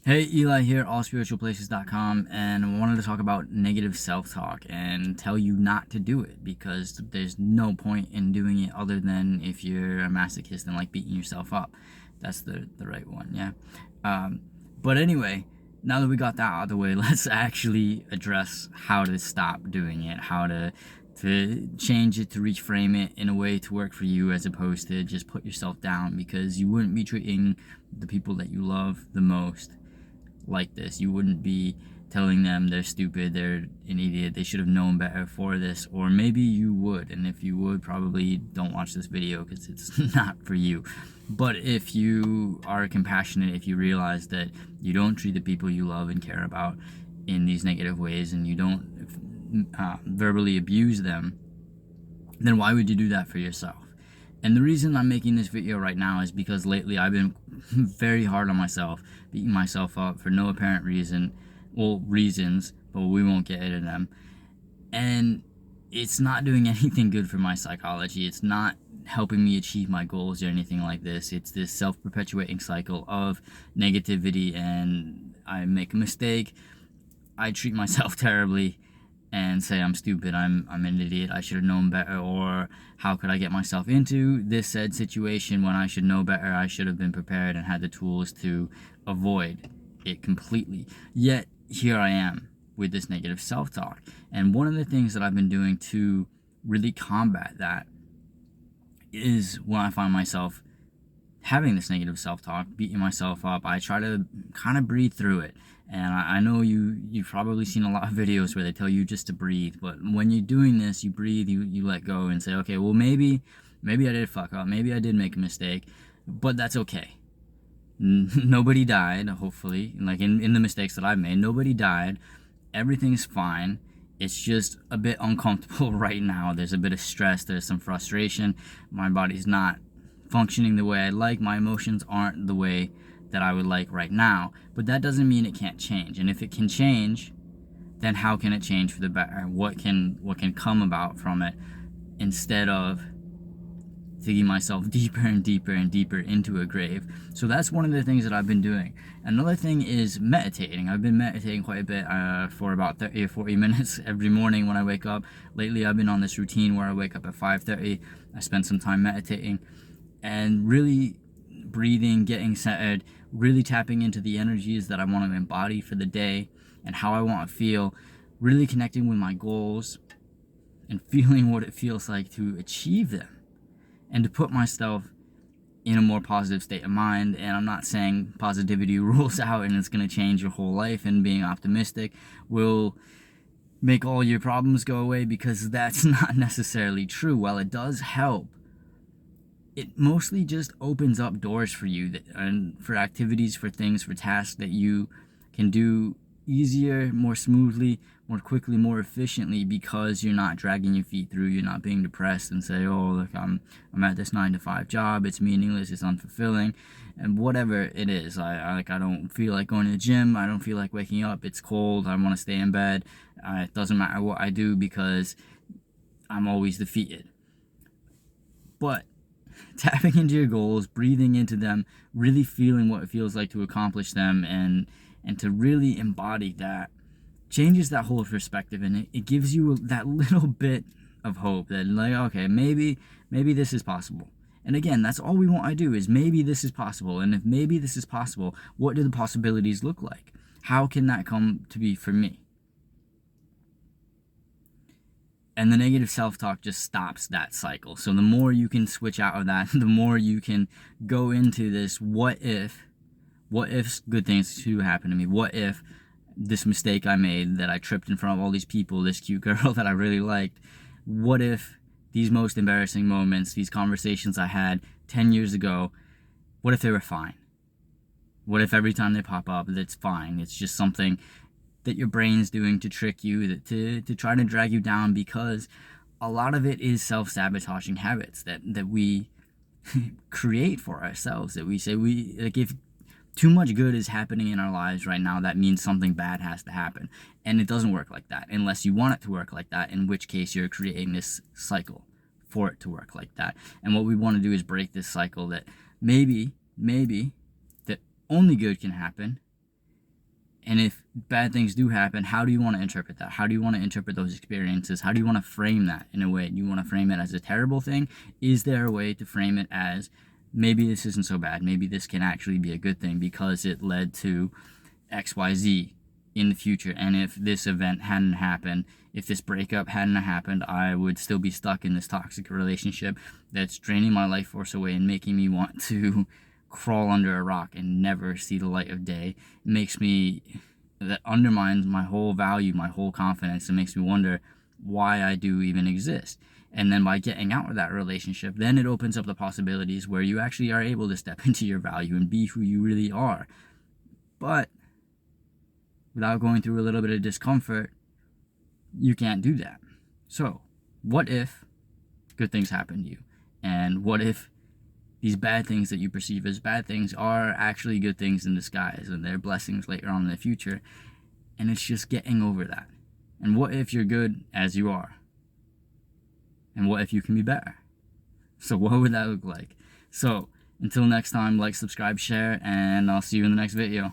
Hey, Eli here, allspiritualplaces.com, and I wanted to talk about negative self-talk and tell you not to do it because there's no point in doing it other than if you're a masochist and like beating yourself up. That's the right one, yeah. Um, but anyway, now that we got that out of the way, let's actually address how to stop doing it, how to change it, to reframe it in a way to work for you as opposed to just put yourself down, because you wouldn't be treating the people that you love the most like this. You wouldn't be telling them they're stupid, they're an idiot, they should have known better for this. Or maybe you would, and if you would, probably don't watch this video because it's not for you. But if you are compassionate, if you realize that you don't treat the people you love and care about in these negative ways, and you don't verbally abuse them, then why would you do that for yourself? And the reason I'm making this video right now is because lately I've been very hard on myself, beating myself up for no apparent reason. Well, reasons, but we won't get into them. And it's not doing anything good for my psychology. It's not helping me achieve my goals or anything like this. It's this self-perpetuating cycle of negativity, and I make a mistake, I treat myself terribly, and say I'm stupid, I'm an idiot, I should have known better, or how could I get myself into this said situation when I should know better, I should have been prepared and had the tools to avoid it completely. Yet here I am with this negative self-talk. And one of the things that I've been doing to really combat that is when I find myself having this negative self-talk, beating myself up, I try to kind of breathe through it. And I know you've probably seen a lot of videos where they tell you just to breathe, but when you're doing this, you breathe, you let go and say, okay, well, maybe I did fuck up, maybe I did make a mistake, but that's okay. Nobody died, hopefully, like in the mistakes that I've made, nobody died, everything's fine. It's just a bit uncomfortable right now. There's a bit of stress, there's some frustration, my body's not functioning the way I'd like, my emotions aren't the way that I would like right now, but that doesn't mean it can't change. And if it can change, then how can it change for the better? What can come about from it, instead of digging myself deeper and deeper and deeper into a grave? So that's one of the things that I've been doing. Another thing is meditating. I've been meditating quite a bit for about 30 or 40 minutes every morning when I wake up. Lately I've been on this routine where I wake up at 5:30, I spend some time meditating and really breathing, getting centered, really tapping into the energies that I want to embody for the day and how I want to feel, really connecting with my goals and feeling what it feels like to achieve them and to put myself in a more positive state of mind. And I'm not saying positivity rules out and it's going to change your whole life and being optimistic will make all your problems go away, because that's not necessarily true. While it does help, it mostly just opens up doors for you and for activities, for things, for tasks that you can do easier, more smoothly, more quickly, more efficiently, because you're not dragging your feet through. You're not being depressed and say, oh, look, I'm at this 9-to-5 job, it's meaningless, it's unfulfilling, and whatever it is. I don't feel like going to the gym, I don't feel like waking up, it's cold, I want to stay in bed. It doesn't matter what I do because I'm always defeated. But tapping into your goals, breathing into them, really feeling what it feels like to accomplish them, and to really embody that, changes that whole perspective, and it gives you that little bit of hope that, like, okay, maybe this is possible. And again, that's all we want to do, is maybe this is possible. And if maybe this is possible, what do the possibilities look like? How can that come to be for me? And the negative self-talk just stops that cycle. So the more you can switch out of that, the more you can go into this what if good things do happen to me? What if this mistake I made, that I tripped in front of all these people, this cute girl that I really liked, what if these most embarrassing moments, these conversations I had 10 years ago, what if they were fine? What if every time they pop up, it's fine? It's just something that your brain's doing to trick you, to try to drag you down, because a lot of it is self-sabotaging habits that we create for ourselves, that we say, like, if too much good is happening in our lives right now, that means something bad has to happen. And it doesn't work like that, unless you want it to work like that, in which case you're creating this cycle for it to work like that. And what we want to do is break this cycle, that maybe that only good can happen, And if bad things do happen, how do you want to interpret that? How do you want to interpret those experiences? How do you want to frame that in a way? Do you want to frame it as a terrible thing? Is there a way to frame it as, maybe this isn't so bad, maybe this can actually be a good thing because it led to XYZ in the future, and if this event hadn't happened, if this breakup hadn't happened, I would still be stuck in this toxic relationship that's draining my life force away and making me want to crawl under a rock and never see the light of day. It makes me, that undermines my whole value, my whole confidence. It makes me wonder why I do even exist. And then by getting out of that relationship, then it opens up the possibilities where you actually are able to step into your value and be who you really are. But without going through a little bit of discomfort, you can't do that. So, what if good things happen to you? And what if these bad things that you perceive as bad things are actually good things in disguise, and they're blessings later on in the future, and it's just getting over that? And what if you're good as you are? And what if you can be better? So what would that look like? So, until next time, like, subscribe, share, and I'll see you in the next video.